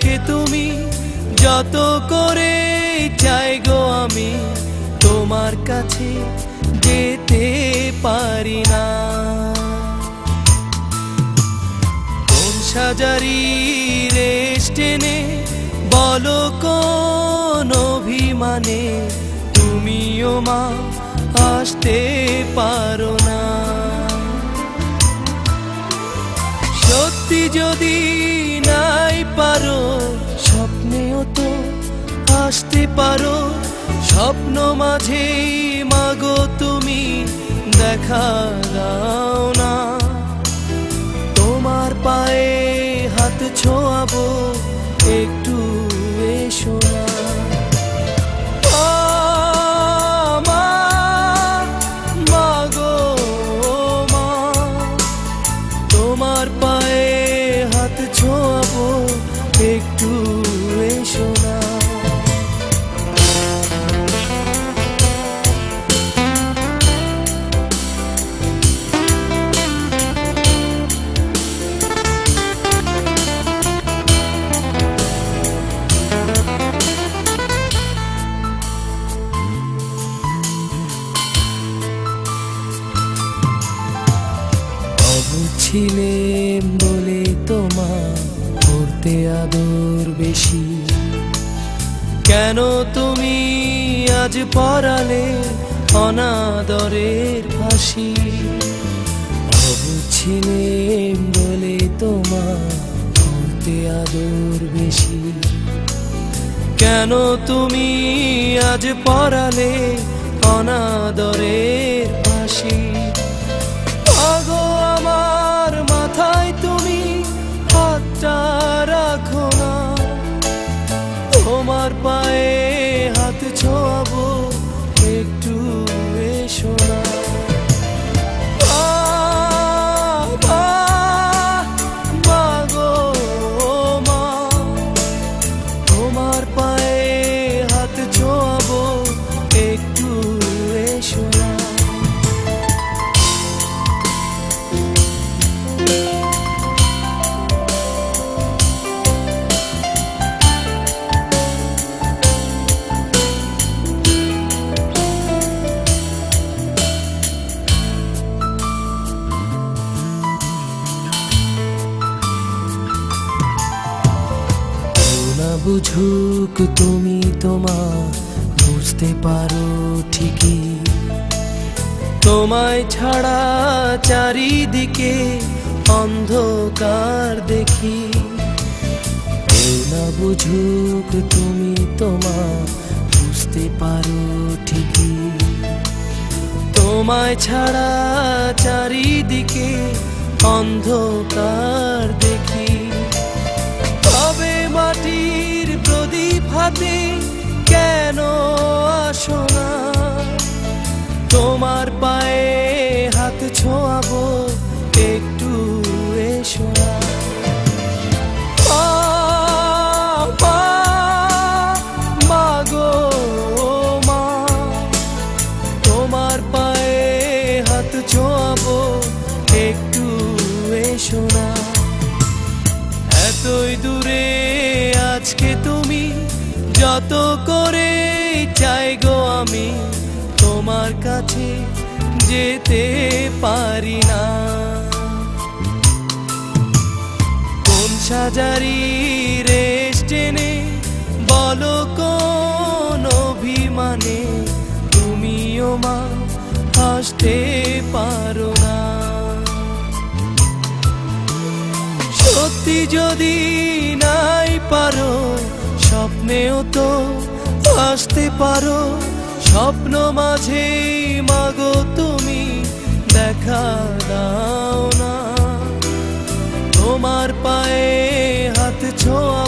আজকে তুমি যত করে চাই গো আমি তোমার কাছে যেতে পারি না। কোন সাজারি রেশ টেনে বলো কোন অভিমানে তুমিও মা আসতে পারো না। সত্যি যদি নাই পারো স্বপ্নেও তো আসতে পারো। স্বপ্ন মাঝেই মাগো তুমি দেখা দাও না। তোমার পায়ে হাত ছোঁয়াবো একটু এসো না। মাগো মা তোমার পায়ে হাত ছোঁয়াবো একটু এসো না। ছিলে বলে তোমার করতে আদর বেশি, কেন তুমি আজ পরালে অনাদরের ফাঁসি। ছিলে বলে তোমার করতে আদর বেশি, কেন তুমি আজ পরালে অনাদরের ফাঁসি। আগো আমার মাথায় তুমি হাতটা রাখো না। তোমার পায়ে হাত ছোঁয়াবো একটু এসো না। মাগো মা তোমার পায়ে হাত ছোঁয়াবো একটু এসো না। বুঝুক তুমি তোমার বুঝতে পারো ঠিকই, তোমায় ছাড়া চারিদিকে অন্ধকার দেখি। কেউ না বুঝুক তুমি তোমার বুঝতে পারো ঠিকই, তোমায় ছাড়া চারিদিকে অন্ধকার দেখি। তবে মাটির প্রদীপ হাতে কেন আসো না। তোমার পায়ে হাত ছোঁয়াবো একটু এসো না। মাগো মা তোমার পায়ে হাত ছোঁয়াবো একটু এসো না। এতই দূরে আজকে তুমি যত করে চাই গো আমি তোমার কাছে যেতে পারি না। কোন সাজারি রেশ টেনে বলো কোন অভিমানে তুমিও মা আসতে পারো না। সত্যি যদি নাই পারো স্বপ্নেও তো আসতে পারো। স্বপ্ন মাঝে মাগো তুমি দেখা দাও না। তোমার পায়ে হাত ছোঁয়া